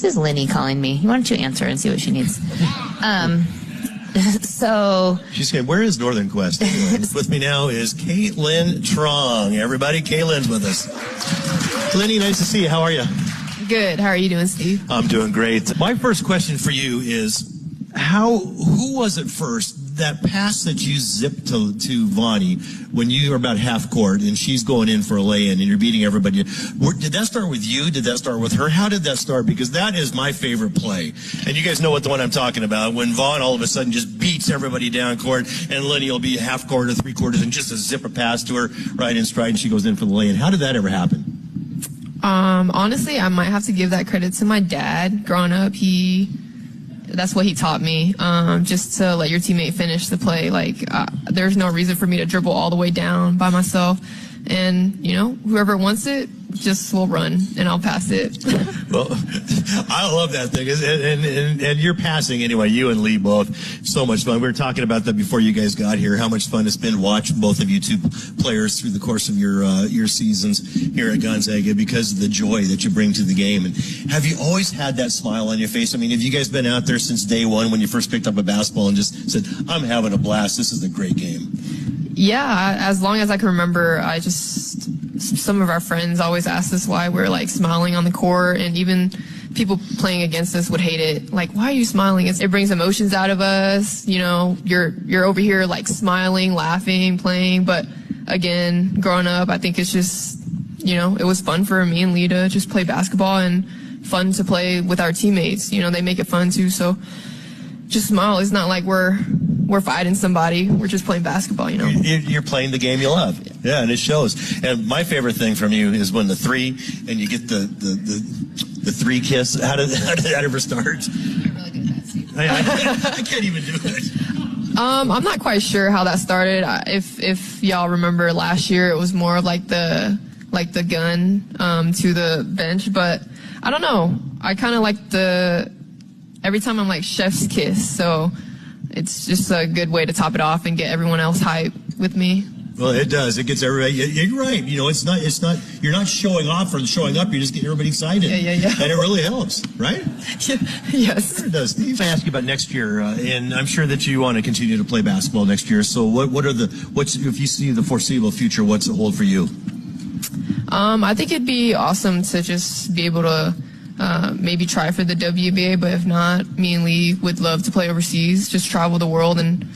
This is Lenny calling me. Why don't you answer and see what she needs? So she's saying, where is Northern Quest? With me now is Caitlin Trong. Everybody, Caitlin's with us. Lenny, nice to see you. How are you? Good. How are you doing, Steve? I'm doing great. My first question for you is, who was it first? That pass that you zipped to Vonnie when you were about half court and she's going in for a lay-in and you're beating everybody. Did that start with you? Did that start with her? How did that start? Because that is my favorite play. And you guys know what the one I'm talking about. When Vaughn all of a sudden just beats everybody down court and Lenny will be half court or three quarters and just a zip a pass to her right in stride and she goes in for the lay-in. How did that ever happen? Honestly, I might have to give that credit to my dad. Growing up, that's what he taught me, just to let your teammate finish the play. Like, there's no reason for me to dribble all the way down by myself. And, whoever wants it, just will run, and I'll pass it. Well, I love that thing. And you're passing anyway, you and Lee both. So much fun. We were talking about that before you guys got here, how much fun it's been to watch both of you two players through the course of your seasons here at Gonzaga because of the joy that you bring to the game. And have you always had that smile on your face? I mean, have you guys been out there since day one when you first picked up a basketball and just said, I'm having a blast, this is a great game? Yeah, as long as I can remember, some of our friends always ask us why we're like smiling on the court, and even people playing against us would hate it. Like, why are you smiling? It brings emotions out of us. You're over here like smiling, laughing, playing. But again, growing up, I think it's just, it was fun for me and Lee to just play basketball and fun to play with our teammates. They make it fun too. So just smile. It's not like we're fighting somebody. We're just playing basketball, You're playing the game you love. Yeah, and it shows. And my favorite thing from you is when the three, and you get the three kiss. How did that ever start? I'm really good at that, Steve. I can't even do it. I'm not quite sure how that started. If y'all remember last year, it was more of like the gun to the bench, but I don't know. I kind of like every time I'm like chef's kiss, so it's just a good way to top it off and get everyone else hype with me. Well, it does. It gets everybody. You're right. It's not. You're not showing off or showing up. You're just getting everybody excited. Yeah. And it really helps, right? Yes. Sure it does. Steve, I ask you about next year, and I'm sure that you want to continue to play basketball next year. So, what's if you see the foreseeable future? What's it hold for you? I think it'd be awesome to just be able to. Maybe try for the WNBA, but if not, me and Lee would love to play overseas, just travel the world and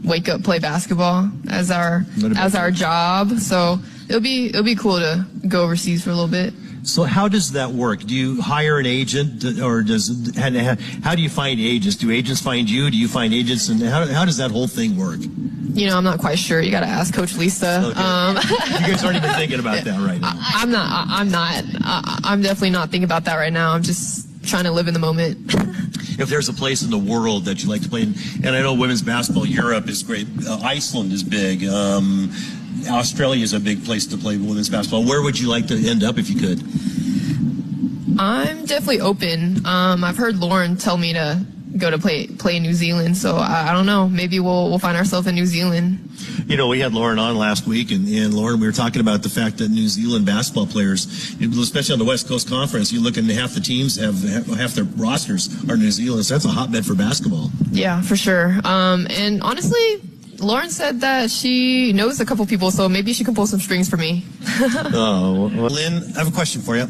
wake up, play basketball as our job. So it'll be cool to go overseas for a little bit. So how does that work? Do you hire an agent, or how do you find agents? Do agents find you? Do you find agents, and how does that whole thing work? I'm not quite sure. You got to ask Coach Lisa. Okay. You guys aren't even thinking about that right now. I'm not. I'm definitely not thinking about that right now. I'm just trying to live in the moment. If there's a place in the world that you like to play in, and I know women's basketball, Europe is great. Iceland is big. Australia is a big place to play women's basketball. Where would you like to end up if you could? I'm definitely open. I've heard Lauren tell me to go to play in New Zealand, so I don't know. Maybe we'll find ourselves in New Zealand. We had Lauren on last week, and Lauren, we were talking about the fact that New Zealand basketball players, especially on the West Coast Conference, you look and half the teams half their rosters are New Zealand, so that's a hotbed for basketball. Yeah, for sure. And honestly, Lauren said that she knows a couple people, so maybe she can pull some strings for me. Oh, well, Lynn, I have a question for you.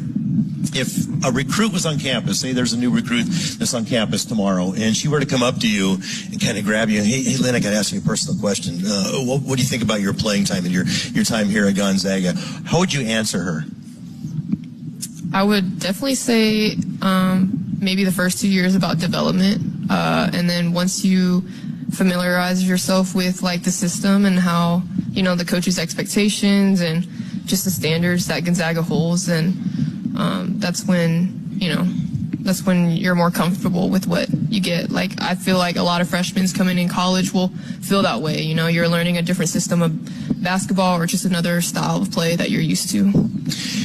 If a recruit was on campus, say there's a new recruit that's on campus tomorrow, and she were to come up to you and kind of grab you, hey Lynn, I got to ask you a personal question. What do you think about your playing time and your time here at Gonzaga? How would you answer her? I would definitely say maybe the first 2 years about development, and then once you familiarize yourself with like the system and how the coach's expectations and just the standards that Gonzaga holds, and that's when you're more comfortable with what you get. Like, I feel like a lot of freshmen coming in college will feel that way. You're learning a different system of basketball or just another style of play that you're used to.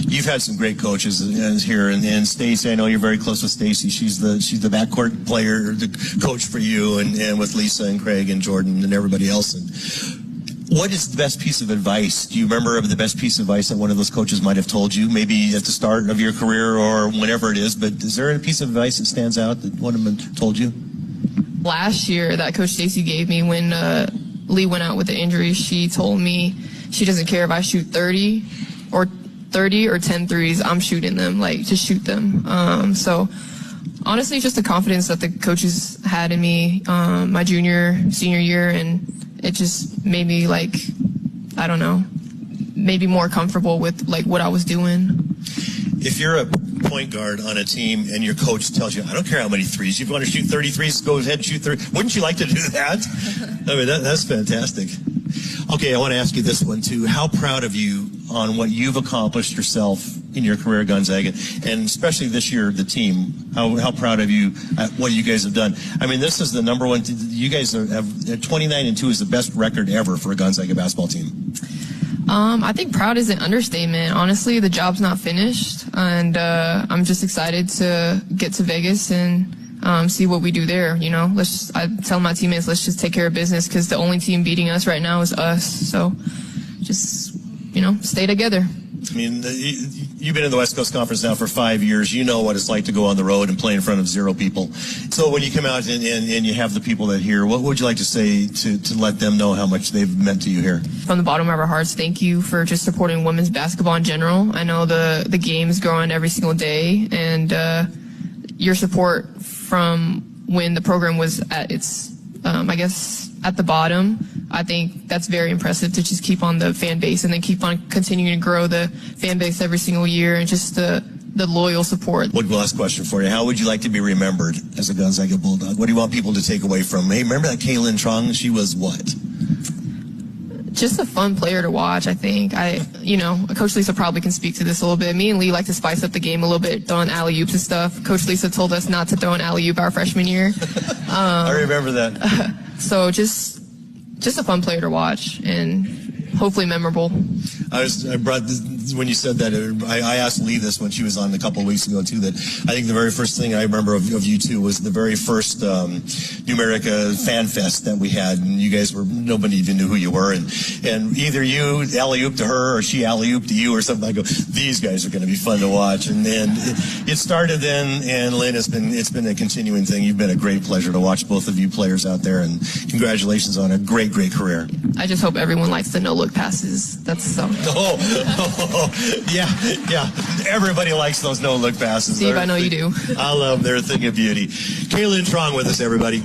You've had some great coaches here, and Stacey, I know you're very close with Stacey. She's the backcourt player, the coach for you, and with Lisa and Craig and Jordan and everybody else. And What is the best piece of advice? Do you remember the best piece of advice that one of those coaches might have told you, maybe at the start of your career or whenever it is, but is there a piece of advice that stands out that one of them told you? Last year that Coach Stacy gave me when Lee went out with the injury, she told me she doesn't care if I shoot 30 or 10 threes, I'm shooting them, like just shoot them. So honestly, just the confidence that the coaches had in me my senior year, and it just made me, like, I don't know, maybe more comfortable with like what I was doing. If you're a point guard on a team and your coach tells you, I don't care how many threes, if you want to shoot 30 threes, go ahead and shoot 30. Wouldn't you like to do that? I mean, that's fantastic. Okay, I want to ask you this one too. How proud of you on what you've accomplished yourself in your career at Gonzaga, and especially this year, the team. How proud of you at what you guys have done. I mean, this is the number one. You guys have 29-2 is the best record ever for a Gonzaga basketball team. I think proud is an understatement. Honestly, the job's not finished, and I'm just excited to get to Vegas and see what we do there. You know, I tell my teammates, let's just take care of business, because the only team beating us right now is us. So just, stay together. I mean, you've been in the West Coast Conference now for 5 years. You know what it's like to go on the road and play in front of 0 people. So when you come out and you have the people that hear, what would you like to say to let them know how much they've meant to you here? From the bottom of our hearts, thank you for just supporting women's basketball in general. I know the game's growing every single day, and your support from when the program was at its, at the bottom, I think that's very impressive, to just keep on the fan base and then keep on continuing to grow the fan base every single year, and just the loyal support. One last question for you. How would you like to be remembered as a Gonzaga Bulldog? What do you want people to take away from? Hey, remember that Kaylin Trong? She was what? Just a fun player to watch, I think. Coach Lisa probably can speak to this a little bit. Me and Lee like to spice up the game a little bit, throwing alley-oops and stuff. Coach Lisa told us not to throw an alley-oop our freshman year. I remember that. So just a fun player to watch, and hopefully memorable. When you said that, I asked Lee this when she was on a couple of weeks ago too, that I think the very first thing I remember of you two was the very first Numerica fan fest that we had, and you guys nobody even knew who you were, and either you alley-ooped to her or she alley-ooped to you or something. I go, these guys are going to be fun to watch, and then it started then, and Lynn, it's been a continuing thing. You've been a great pleasure to watch, both of you players out there, and congratulations on a great career. I just hope everyone likes the no-look passes. That's so. Yeah. Everybody likes those no-look passes. Steve, I know you do. I love them. They're a thing of beauty. Kaylin Trong with us, everybody.